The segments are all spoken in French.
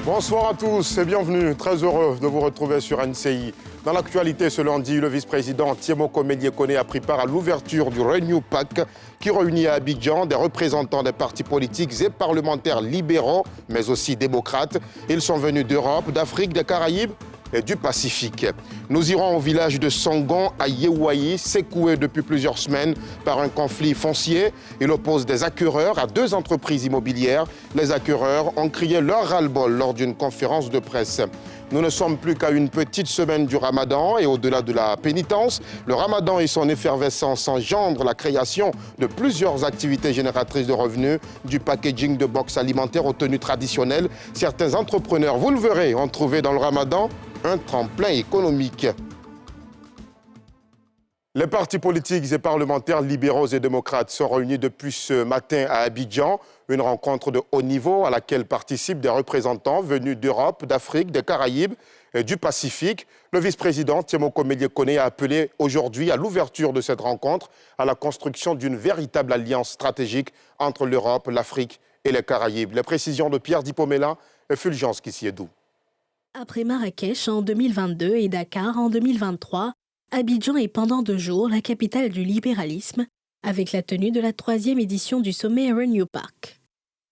Bonsoir à tous et bienvenue. Très heureux de vous retrouver sur NCI. Dans l'actualité ce lundi, le vice-président Tiemoko Meïlie-Koné a pris part à l'ouverture du Renew PAC qui réunit à Abidjan des représentants des partis politiques et parlementaires libéraux, mais aussi démocrates. Ils sont venus d'Europe, d'Afrique, des Caraïbes et du Pacifique. Nous irons au village de Songon à Yewayi, secoué depuis plusieurs semaines par un conflit foncier. Il oppose des acquéreurs à deux entreprises immobilières. Les acquéreurs ont crié leur ras-le-bol lors d'une conférence de presse. Nous ne sommes plus qu'à une petite semaine du Ramadan et au-delà de la pénitence, le Ramadan et son effervescence engendrent la création de plusieurs activités génératrices de revenus, du packaging de box alimentaires aux tenues traditionnelles. Certains entrepreneurs, vous le verrez, ont trouvé dans le Ramadan un tremplin économique. Les partis politiques et parlementaires libéraux et démocrates sont réunis depuis ce matin à Abidjan. Une rencontre de haut niveau à laquelle participent des représentants venus d'Europe, d'Afrique, des Caraïbes et du Pacifique. Le vice-président Tiemoko Meïlie-Koné a appelé aujourd'hui à l'ouverture de cette rencontre à la construction d'une véritable alliance stratégique entre l'Europe, l'Afrique et les Caraïbes. Les précisions de Pierre Dipomela et Fulgence Kissiedou. Après Marrakech en 2022 et Dakar en 2023, Abidjan est pendant 2 jours la capitale du libéralisme, avec la tenue de la 3e édition du sommet Renew PAC.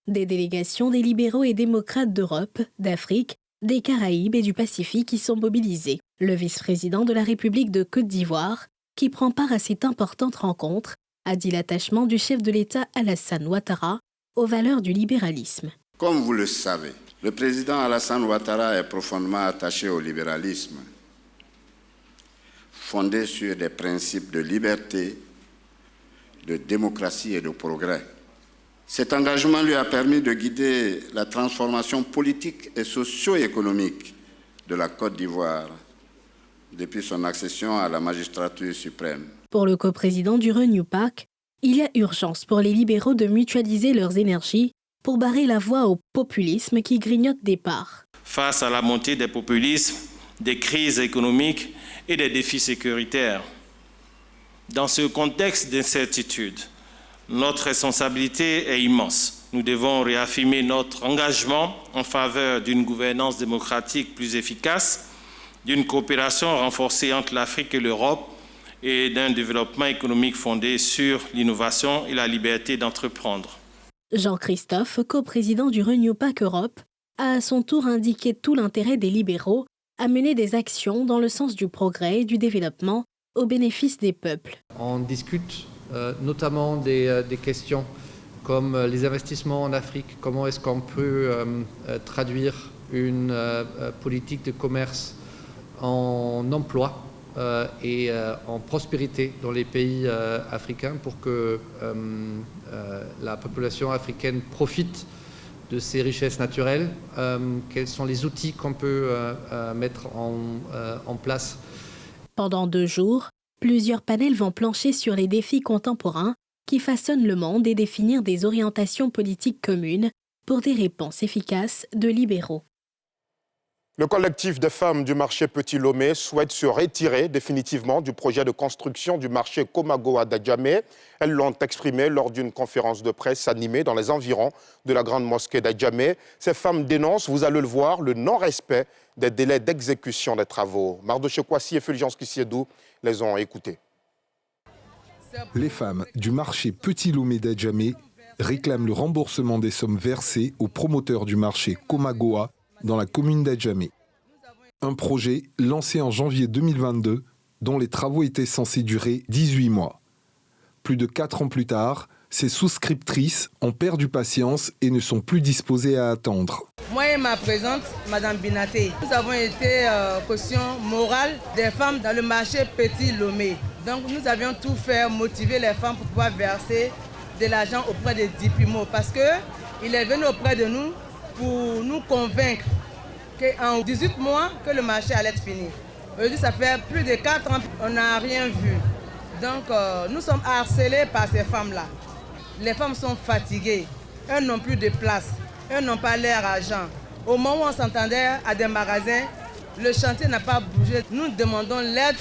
Des délégations des libéraux et démocrates d'Europe, d'Afrique, des Caraïbes et du Pacifique y sont mobilisées. Le vice-président de la République de Côte d'Ivoire, qui prend part à cette importante rencontre, a dit l'attachement du chef de l'État Alassane Ouattara aux valeurs du libéralisme. Comme vous le savez, le président Alassane Ouattara est profondément attaché au libéralisme, fondé sur des principes de liberté, de démocratie et de progrès. Cet engagement lui a permis de guider la transformation politique et socio-économique de la Côte d'Ivoire depuis son accession à la magistrature suprême. Pour le coprésident du Renew PAC, il y a urgence pour les libéraux de mutualiser leurs énergies pour barrer la voie au populisme qui grignote des parts. Face à la montée des populismes, des crises économiques et des défis sécuritaires, dans ce contexte d'incertitude, notre responsabilité est immense. Nous devons réaffirmer notre engagement en faveur d'une gouvernance démocratique plus efficace, d'une coopération renforcée entre l'Afrique et l'Europe et d'un développement économique fondé sur l'innovation et la liberté d'entreprendre. Jean-Christophe, coprésident du Renew PAC Europe, a à son tour indiqué tout l'intérêt des libéraux à mener des actions dans le sens du progrès et du développement au bénéfice des peuples. On discute notamment des questions comme les investissements en Afrique, comment est-ce qu'on peut traduire une politique de commerce en emploi et en prospérité dans les pays africains pour que la population africaine profite de ces richesses naturelles. Quels sont les outils qu'on peut mettre en place? Pendant 2 jours, plusieurs panels vont plancher sur les défis contemporains qui façonnent le monde et définir des orientations politiques communes pour des réponses efficaces de libéraux. Le collectif des femmes du marché Petit Lomé souhaite se retirer définitivement du projet de construction du marché Komagoa d'Adjamé. Elles l'ont exprimé lors d'une conférence de presse animée dans les environs de la grande mosquée d'Adjamé. Ces femmes dénoncent, vous allez le voir, le non-respect des délais d'exécution des travaux. Mardoché Kwasi et Fulgence Kissiedou les ont écoutés. Les femmes du marché Petit Lomé d'Adjamé réclament le remboursement des sommes versées aux promoteurs du marché Komagoa dans la commune d'Adjamé. Un projet lancé en janvier 2022 dont les travaux étaient censés durer 18 mois. Plus de 4 ans plus tard, ces souscriptrices ont perdu patience et ne sont plus disposées à attendre. Moi et ma présente, Madame Binaté, nous avons été caution morale des femmes dans le marché Petit Lomé. Donc nous avions tout fait, motiver les femmes pour pouvoir verser de l'argent auprès des Dipimo parce qu'il est venu auprès de nous pour nous convaincre qu'en 18 mois, que le marché allait être fini. Aujourd'hui, ça fait plus de 4 ans, on n'a rien vu. Donc, nous sommes harcelés par ces femmes-là. Les femmes sont fatiguées, elles n'ont plus de place, elles n'ont pas leur argent. Au moment où on s'entendait à des magasins, le chantier n'a pas bougé. Nous demandons l'aide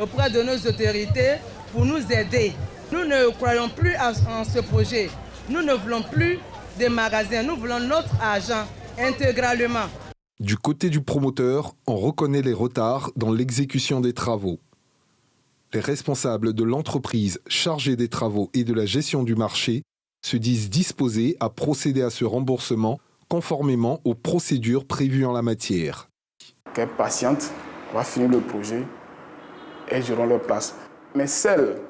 auprès de nos autorités pour nous aider. Nous ne croyons plus en ce projet. Nous ne voulons plus des magasins, nous voulons notre argent intégralement. Du côté du promoteur, on reconnaît les retards dans l'exécution des travaux. Les responsables de l'entreprise chargée des travaux et de la gestion du marché se disent disposés à procéder à ce remboursement conformément aux procédures prévues en la matière. Qu'elles patientent, on va finir le projet et elles auront leur place. Mais celles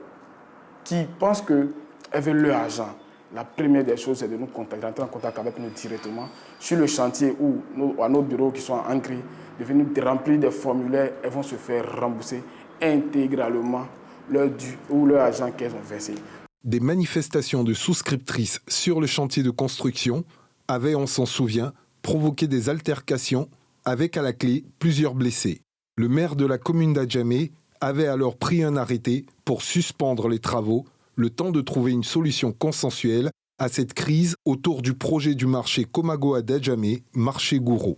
qui pensent qu'elles veulent leur argent, la première des choses, c'est de nous contacter, d'entrer en contact avec nous directement sur le chantier ou à nos bureaux qui sont en gris, de venir remplir des formulaires, elles vont se faire rembourser intégralement leur dû ou leur argent qu'elles ont versé. Des manifestations de souscriptrices sur le chantier de construction avaient, on s'en souvient, provoqué des altercations avec à la clé plusieurs blessés. Le maire de la commune d'Adjamé avait alors pris un arrêté pour suspendre les travaux, le temps de trouver une solution consensuelle à cette crise autour du projet du marché Komagoa d'Adjamé, marché Gouro.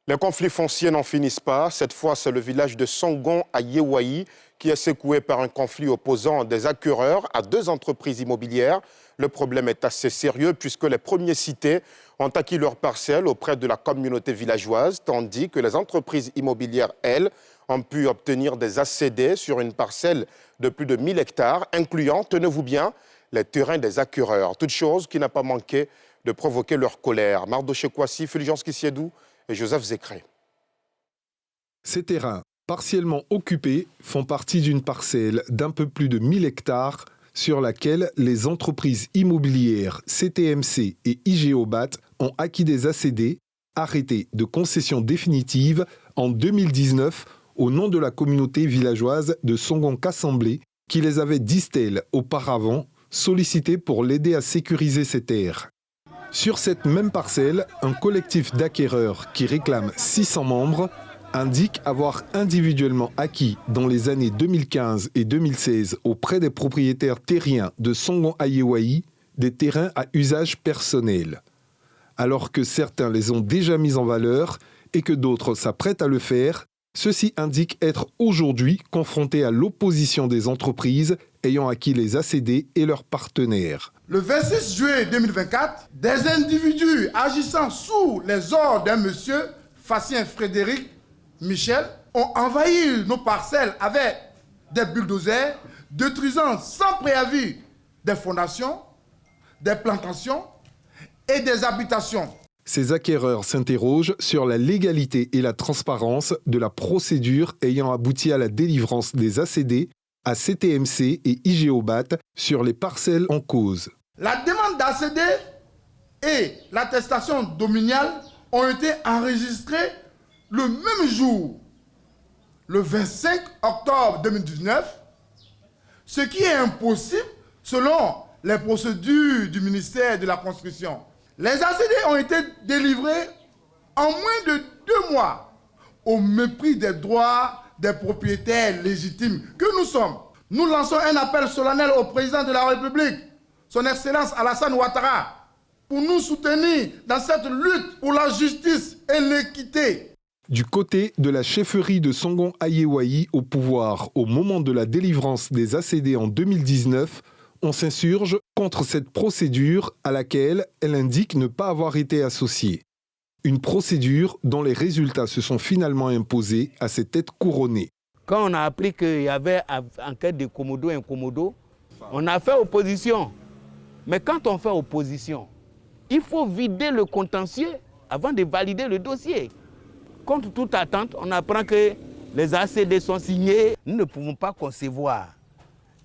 Les conflits fonciers n'en finissent pas. Cette fois, c'est le village de Songon à Yewayi qui est secoué par un conflit opposant des acquéreurs à deux entreprises immobilières. Le problème est assez sérieux puisque les premiers cités ont acquis leurs parcelles auprès de la communauté villageoise, tandis que les entreprises immobilières, elles, ont pu obtenir des ACD sur une parcelle de plus de 1000 hectares, incluant, tenez-vous bien, les terrains des acquéreurs. Toute chose qui n'a pas manqué de provoquer leur colère. Mardoché Kwasi, Fulgence Kissiedou et Joseph Zécré. Ces terrains, partiellement occupés, font partie d'une parcelle d'un peu plus de 1000 hectares sur laquelle les entreprises immobilières CTMC et IGEOBAT ont acquis des ACD, arrêtés de concession définitive en 2019 au nom de la communauté villageoise de Songon-Kassamblé qui les avait, disent-elles, auparavant sollicités pour l'aider à sécuriser ces terres. Sur cette même parcelle, un collectif d'acquéreurs qui réclame 600 membres indique avoir individuellement acquis dans les années 2015 et 2016 auprès des propriétaires terriens de Songon à Yewayi des terrains à usage personnel. Alors que certains les ont déjà mis en valeur et que d'autres s'apprêtent à le faire, ceux-ci indiquent être aujourd'hui confrontés à l'opposition des entreprises ayant acquis les ACD et leurs partenaires. Le 26 juillet 2024, des individus agissant sous les ordres d'un monsieur, Facien Frédéric Michel, ont envahi nos parcelles avec des bulldozers, détruisant sans préavis des fondations, des plantations et des habitations. Ces acquéreurs s'interrogent sur la légalité et la transparence de la procédure ayant abouti à la délivrance des ACD à CTMC et IGEOBAT sur les parcelles en cause. La demande d'ACD et l'attestation domaniale ont été enregistrées le même jour, le 25 octobre 2019, ce qui est impossible selon les procédures du ministère de la Construction. Les ACD ont été délivrés en moins de 2 mois, au mépris des droits des propriétaires légitimes que nous sommes. Nous lançons un appel solennel au président de la République, son Excellence Alassane Ouattara, pour nous soutenir dans cette lutte pour la justice et l'équité. Du côté de la chefferie de Songon à Yewayi au pouvoir au moment de la délivrance des ACD en 2019, on s'insurge contre cette procédure à laquelle elle indique ne pas avoir été associée. Une procédure dont les résultats se sont finalement imposés à ses têtes couronnées. Quand on a appris qu'il y avait enquête de Komodo et Komodo, on a fait opposition. Mais quand on fait opposition, il faut vider le contentieux avant de valider le dossier. Contre toute attente, on apprend que les ACD sont signés. Nous ne pouvons pas concevoir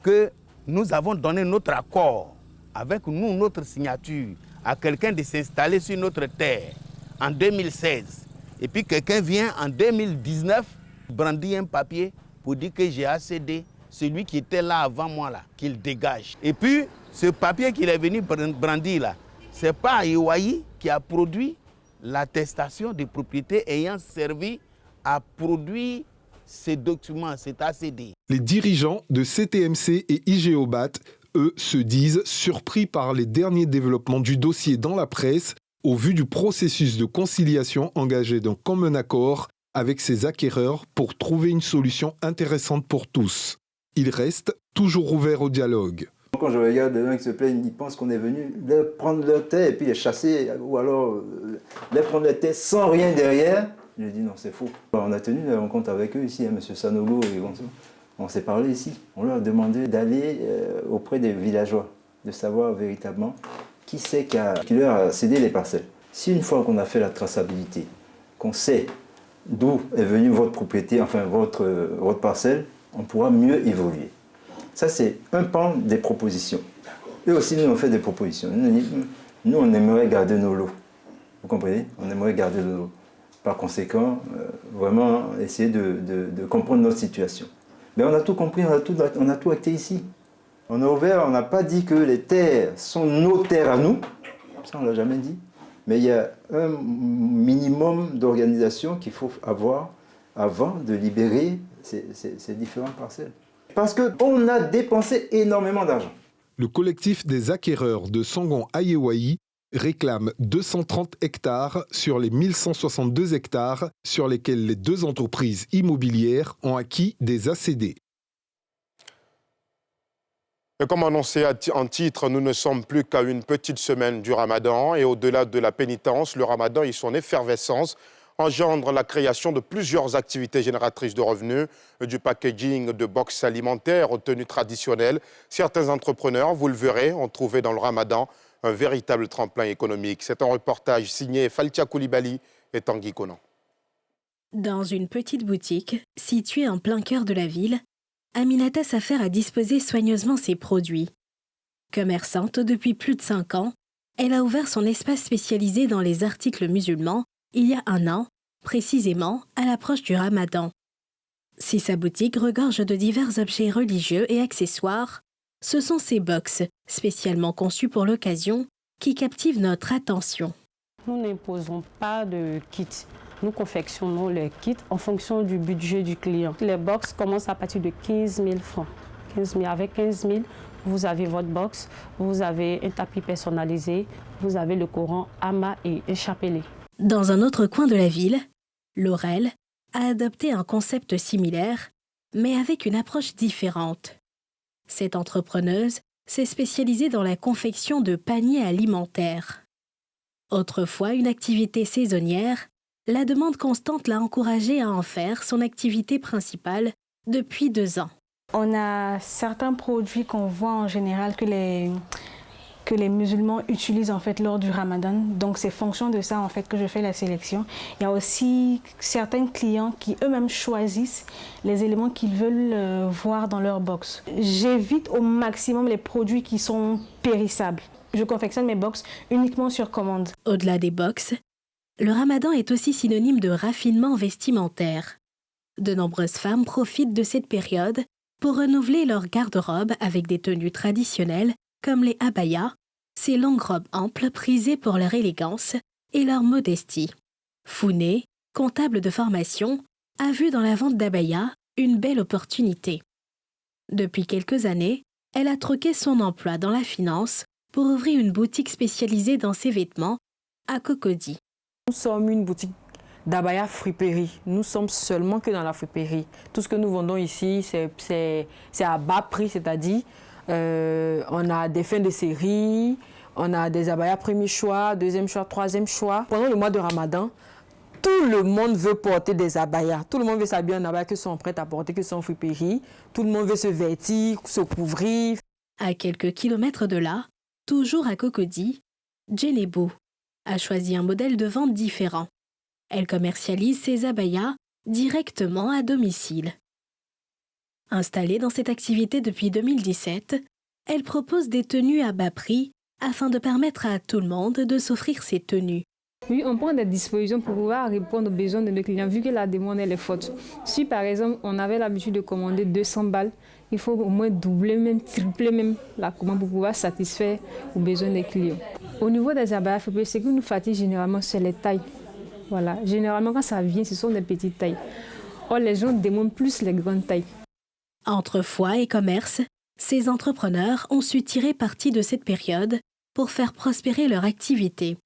que nous avons donné notre accord avec nous, notre signature, à quelqu'un de s'installer sur notre terre en 2016. Et puis quelqu'un vient en 2019 brandir un papier pour dire que j'ai ACD, celui qui était là avant moi, là, qu'il dégage. Et puis ce papier qu'il est venu brandir là, ce n'est pas Yewayi qui a produit l'attestation de propriété ayant servi à produire ces documents, cet ACD. Les dirigeants de CTMC et IGEOBAT, eux, se disent surpris par les derniers développements du dossier dans la presse au vu du processus de conciliation engagé d'un commun accord avec ces acquéreurs pour trouver une solution intéressante pour tous. Ils restent toujours ouverts au dialogue. Quand je regarde les gens qui se plaignent, ils pensent qu'on est venu leur prendre leur terre et puis les chasser, ou alors leur prendre leur terre sans rien derrière. Je dis non, c'est faux. On a tenu la rencontre avec eux ici, M. Sanolo et Gonzo. On s'est parlé ici. On leur a demandé d'aller auprès des villageois, de savoir véritablement qui c'est qui leur a cédé les parcelles. Si une fois qu'on a fait la traçabilité, qu'on sait d'où est venue votre propriété, enfin votre parcelle, on pourra mieux évoluer. Ça, c'est un pan des propositions. Eux aussi, nous, on fait des propositions. Nous, on aimerait garder nos lots. Vous comprenez? On aimerait garder nos lots. Par conséquent, vraiment essayer de comprendre notre situation. Mais on a tout compris, on a tout acté ici. On a ouvert, on n'a pas dit que les terres sont nos terres à nous. Ça, on ne l'a jamais dit. Mais il y a un minimum d'organisation qu'il faut avoir avant de libérer ces différentes parcelles. Parce qu'on a dépensé énormément d'argent. Le collectif des acquéreurs de Sangon-Ayewai réclame 230 hectares sur les 1162 hectares sur lesquels les deux entreprises immobilières ont acquis des ACD. Et comme annoncé en titre, nous ne sommes plus qu'à une petite semaine du Ramadan et au-delà de la pénitence, le Ramadan et son effervescence engendre la création de plusieurs activités génératrices de revenus, du packaging de box alimentaires aux tenues traditionnelles. Certains entrepreneurs, vous le verrez, ont trouvé dans le Ramadan un véritable tremplin économique. C'est un reportage signé Faltia Koulibaly et Tanguy Konan. Dans une petite boutique située en plein cœur de la ville, Aminata s'affaire à disposer soigneusement ses produits. Commerçante depuis plus de 5 ans, elle a ouvert son espace spécialisé dans les articles musulmans il y a 1 an, précisément à l'approche du Ramadan. Si sa boutique regorge de divers objets religieux et accessoires, ce sont ces box, spécialement conçus pour l'occasion, qui captivent notre attention. Nous n'imposons pas de kits. Nous confectionnons les kits en fonction du budget du client. Les box commencent à partir de 15 000 francs. Avec 15 000, vous avez votre box, vous avez un tapis personnalisé, vous avez le Coran, Amma et un chapelet. Dans un autre coin de la ville, Laurel a adopté un concept similaire, mais avec une approche différente. Cette entrepreneuse s'est spécialisée dans la confection de paniers alimentaires. Autrefois une activité saisonnière, la demande constante l'a encouragée à en faire son activité principale depuis 2 ans. On a certains produits qu'on voit en général que les musulmans utilisent en fait lors du Ramadan. Donc c'est fonction de ça en fait que je fais la sélection. Il y a aussi certains clients qui eux-mêmes choisissent les éléments qu'ils veulent voir dans leur box. J'évite au maximum les produits qui sont périssables. Je confectionne mes box uniquement sur commande. Au-delà des box, le Ramadan est aussi synonyme de raffinement vestimentaire. De nombreuses femmes profitent de cette période pour renouveler leur garde-robe avec des tenues traditionnelles comme les abayas, ces longues robes amples prisées pour leur élégance et leur modestie. Founé, comptable de formation, a vu dans la vente d'abayas une belle opportunité. Depuis quelques années, elle a troqué son emploi dans la finance pour ouvrir une boutique spécialisée dans ses vêtements à Cocody. Nous sommes une boutique d'abaya friperie. Nous sommes seulement que dans la friperie. Tout ce que nous vendons ici, c'est à bas prix, c'est-à-dire on a des fins de série, on a des abayas premier choix, deuxième choix, troisième choix. Pendant le mois de Ramadan, tout le monde veut porter des abayas. Tout le monde veut s'habiller en abaya, que sont prêts à porter, que sont en friperie. Tout le monde veut se vêtir, se couvrir. À quelques kilomètres de là, toujours à Cocody, Djenebou a choisi un modèle de vente différent. Elle commercialise ses abayas directement à domicile. Installée dans cette activité depuis 2017, elle propose des tenues à bas prix afin de permettre à tout le monde de s'offrir ces tenues. Oui, on prend des dispositions pour pouvoir répondre aux besoins de nos clients, vu que la demande elle est forte. Si par exemple, on avait l'habitude de commander 200 balles, il faut au moins doubler, même tripler même la commande pour pouvoir satisfaire aux besoins des clients. Au niveau des abayas, ce qui nous fatigue généralement, c'est les tailles. Voilà. Généralement, quand ça vient, ce sont des petites tailles. Or, les gens demandent plus les grandes tailles. Entre foi et commerce, ces entrepreneurs ont su tirer parti de cette période pour faire prospérer leur activité.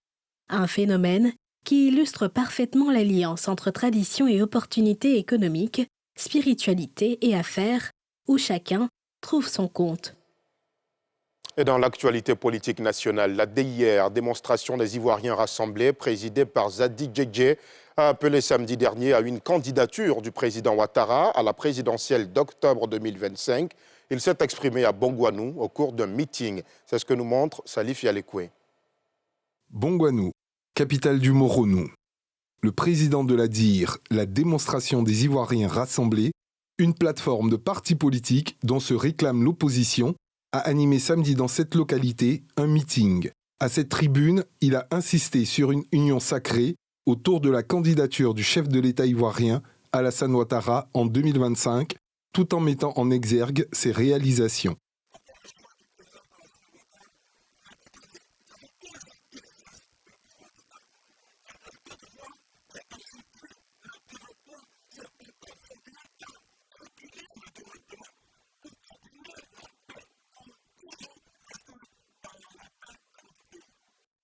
Un phénomène qui illustre parfaitement l'alliance entre tradition et opportunités économiques, spiritualité et affaires, où chacun trouve son compte. Et dans l'actualité politique nationale, la DIR, démonstration des Ivoiriens rassemblés, présidée par Zadi Djedje, a appelé samedi dernier à une candidature du président Ouattara à la présidentielle d'octobre 2025. Il s'est exprimé à Bongouanou au cours d'un meeting. C'est ce que nous montre Salif Yalekoué. Bongouanou, capitale du Moronou. Le président de la DIR, la démonstration des Ivoiriens rassemblés, une plateforme de partis politiques dont se réclame l'opposition, a animé samedi dans cette localité un meeting. À cette tribune, il a insisté sur une union sacrée autour de la candidature du chef de l'État ivoirien, Alassane Ouattara, en 2025, tout en mettant en exergue ses réalisations.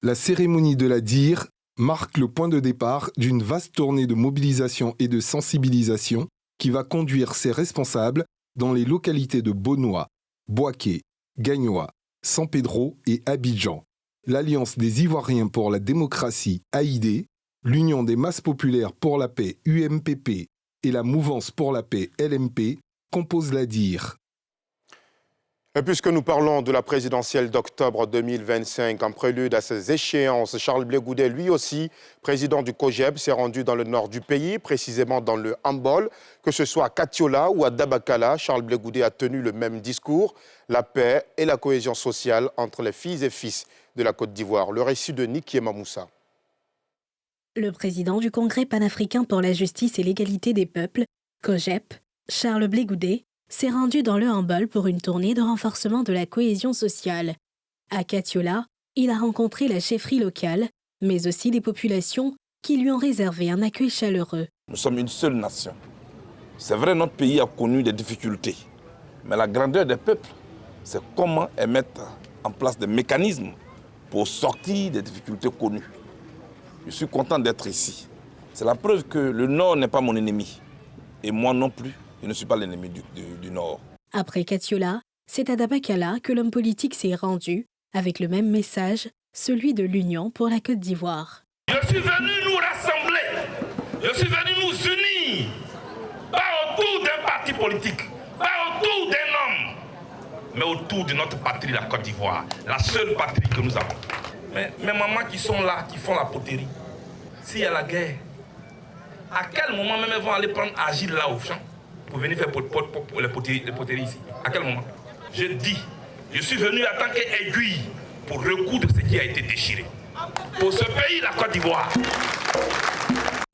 La cérémonie de la DIR marque le point de départ d'une vaste tournée de mobilisation et de sensibilisation qui va conduire ses responsables dans les localités de Bonoa, Boaké, Gagnoa, San Pedro et Abidjan. L'Alliance des Ivoiriens pour la démocratie, AID, l'Union des masses populaires pour la paix, UMPP, et la Mouvance pour la paix, LMP, composent la DIR. Et puisque nous parlons de la présidentielle d'octobre 2025, en prélude à ces échéances, Charles Blé Goudet, lui aussi, président du COGEB, s'est rendu dans le nord du pays, précisément dans le Hambol. Que ce soit à Katiola ou à Dabakala, Charles Blé Goudet a tenu le même discours, la paix et la cohésion sociale entre les filles et fils de la Côte d'Ivoire. Le récit de Niki Mamoussa. Le président du Congrès panafricain pour la justice et l'égalité des peuples, COGEB, Charles Blé Goudet, s'est rendu dans le Hambol pour une tournée de renforcement de la cohésion sociale. À Katiola, il a rencontré la chefferie locale, mais aussi les populations qui lui ont réservé un accueil chaleureux. Nous sommes une seule nation. C'est vrai, notre pays a connu des difficultés, mais la grandeur des peuples, c'est comment mettre en place des mécanismes pour sortir des difficultés connues. Je suis content d'être ici. C'est la preuve que le Nord n'est pas mon ennemi, et moi non plus. Je ne suis pas l'ennemi du Nord. Après Katiola, c'est à Dabakala que l'homme politique s'est rendu, avec le même message, celui de l'Union pour la Côte d'Ivoire. Je suis venu nous rassembler, je suis venu nous unir, pas autour d'un parti politique, pas autour d'un homme, mais autour de notre patrie, la Côte d'Ivoire, la seule patrie que nous avons. Mais mes mamans qui sont là, qui font la poterie, s'il y a la guerre, à quel moment même elles vont aller prendre Agile là au champ pour venir faire les poteries ici? À quel moment? Je dis, je suis venu en tant qu'aiguille pour recoudre ce qui a été déchiré. Pour ce pays, la Côte d'Ivoire.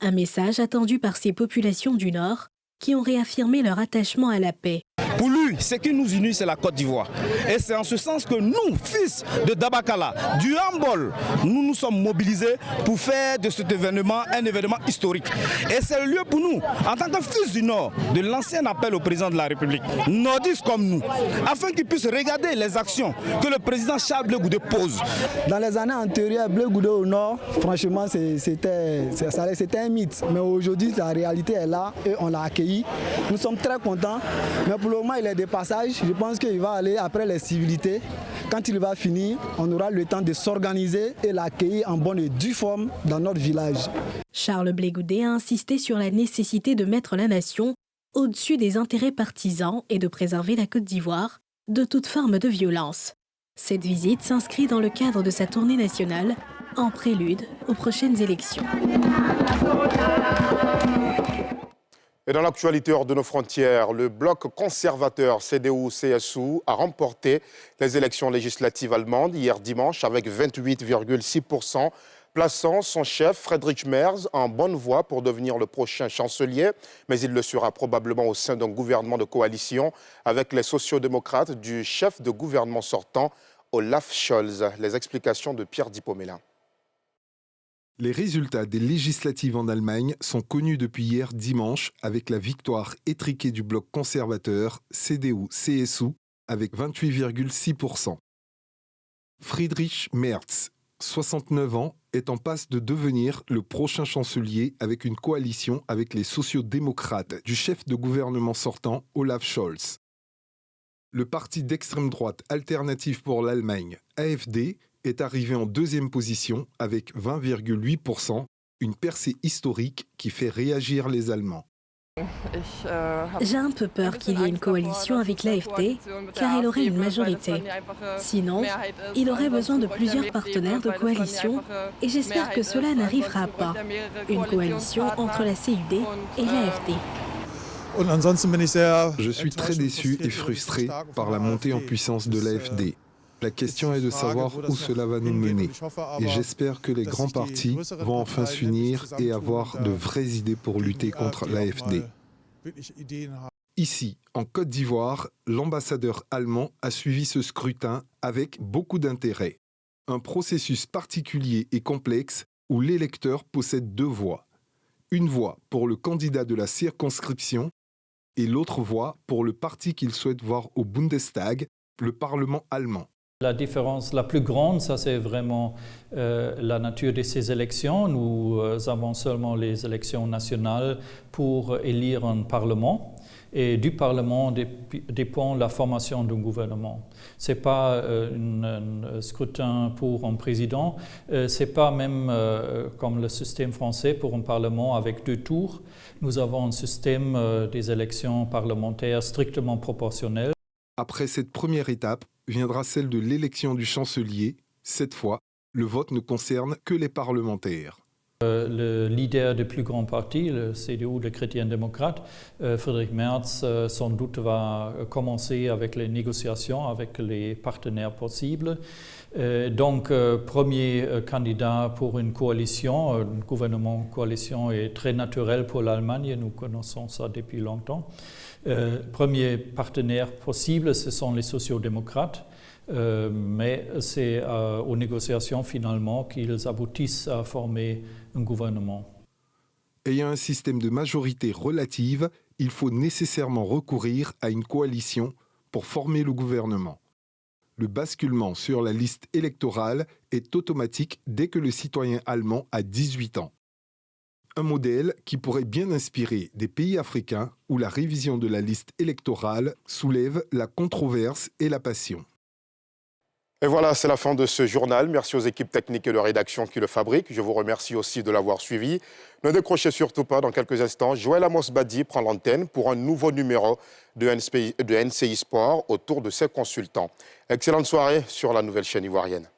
Un message attendu par ces populations du Nord qui ont réaffirmé leur attachement à la paix. Pour lui, ce qui nous unit, c'est la Côte d'Ivoire. Et c'est en ce sens que nous, fils de Dabakala, du Hambol, nous nous sommes mobilisés pour faire de cet événement un événement historique. Et c'est le lieu pour nous, en tant que fils du Nord, de lancer un appel au président de la République, nordistes comme nous, afin qu'il puisse regarder les actions que le président Charles Blé Goudet pose. Dans les années antérieures, Blé Goudet au Nord, franchement, c'était un mythe. Mais aujourd'hui, la réalité est là et on l'a accueilli. Nous sommes très contents. Mais pour le moment, il est de passage. Je pense qu'il va aller après les civilités. Quand il va finir, on aura le temps de s'organiser et l'accueillir en bonne et due forme dans notre village. Charles Blé Goudet a insisté sur la nécessité de mettre la nation au-dessus des intérêts partisans et de préserver la Côte d'Ivoire de toute forme de violence. Cette visite s'inscrit dans le cadre de sa tournée nationale en prélude aux prochaines élections. Et dans l'actualité hors de nos frontières, le bloc conservateur CDU-CSU a remporté les élections législatives allemandes hier dimanche avec 28,6%, plaçant son chef Friedrich Merz en bonne voie pour devenir le prochain chancelier, mais il le sera probablement au sein d'un gouvernement de coalition avec les sociodémocrates du chef de gouvernement sortant, Olaf Scholz. Les explications de Pierre Dipomela. Les résultats des législatives en Allemagne sont connus depuis hier dimanche avec la victoire étriquée du bloc conservateur CDU-CSU avec 28,6%. Friedrich Merz, 69 ans, est en passe de devenir le prochain chancelier avec une coalition avec les sociodémocrates du chef de gouvernement sortant Olaf Scholz. Le parti d'extrême droite Alternative pour l'Allemagne, AfD, est arrivé en deuxième position avec 20,8%, une percée historique qui fait réagir les Allemands. J'ai un peu peur qu'il y ait une coalition avec l'AfD, car il aurait une majorité. Sinon, il aurait besoin de plusieurs partenaires de coalition, et j'espère que cela n'arrivera pas. Une coalition entre la CUD et l'AfD. Je suis très déçu et frustré par la montée en puissance de l'AfD. La question est de savoir où cela va nous mener. Et j'espère que les grands partis vont enfin s'unir et avoir de vraies idées pour lutter contre l'AfD. Ici, en Côte d'Ivoire, l'ambassadeur allemand a suivi ce scrutin avec beaucoup d'intérêt. Un processus particulier et complexe où l'électeur possède deux voix. Une voix pour le candidat de la circonscription et l'autre voix pour le parti qu'il souhaite voir au Bundestag, le Parlement allemand. La différence la plus grande, ça c'est vraiment la nature de ces élections. Nous avons seulement les élections nationales pour élire un Parlement. Et du Parlement dépend la formation d'un gouvernement. Ce n'est pas un scrutin pour un président, ce n'est pas même comme le système français pour un Parlement avec 2 tours. Nous avons un système des élections parlementaires strictement proportionnel. Après cette première étape, viendra celle de l'élection du chancelier. Cette fois, le vote ne concerne que les parlementaires. Le leader des plus grands partis, le CDU, les chrétiens-démocrates, Friedrich Merz, sans doute va commencer avec les négociations avec les partenaires possibles. Donc, premier candidat pour une coalition, un gouvernement coalition est très naturel pour l'Allemagne, nous connaissons ça depuis longtemps. Premier partenaire possible, ce sont les sociaux-démocrates. Mais c'est aux négociations finalement qu'ils aboutissent à former un gouvernement. Ayant un système de majorité relative, il faut nécessairement recourir à une coalition pour former le gouvernement. Le basculement sur la liste électorale est automatique dès que le citoyen allemand a 18 ans. Un modèle qui pourrait bien inspirer des pays africains où la révision de la liste électorale soulève la controverse et la passion. Et voilà, c'est la fin de ce journal. Merci aux équipes techniques et de rédaction qui le fabriquent. Je vous remercie aussi de l'avoir suivi. Ne décrochez surtout pas, dans quelques instants, Joël Amos Badi prend l'antenne pour un nouveau numéro de NCI Sport autour de ses consultants. Excellente soirée sur la nouvelle chaîne ivoirienne.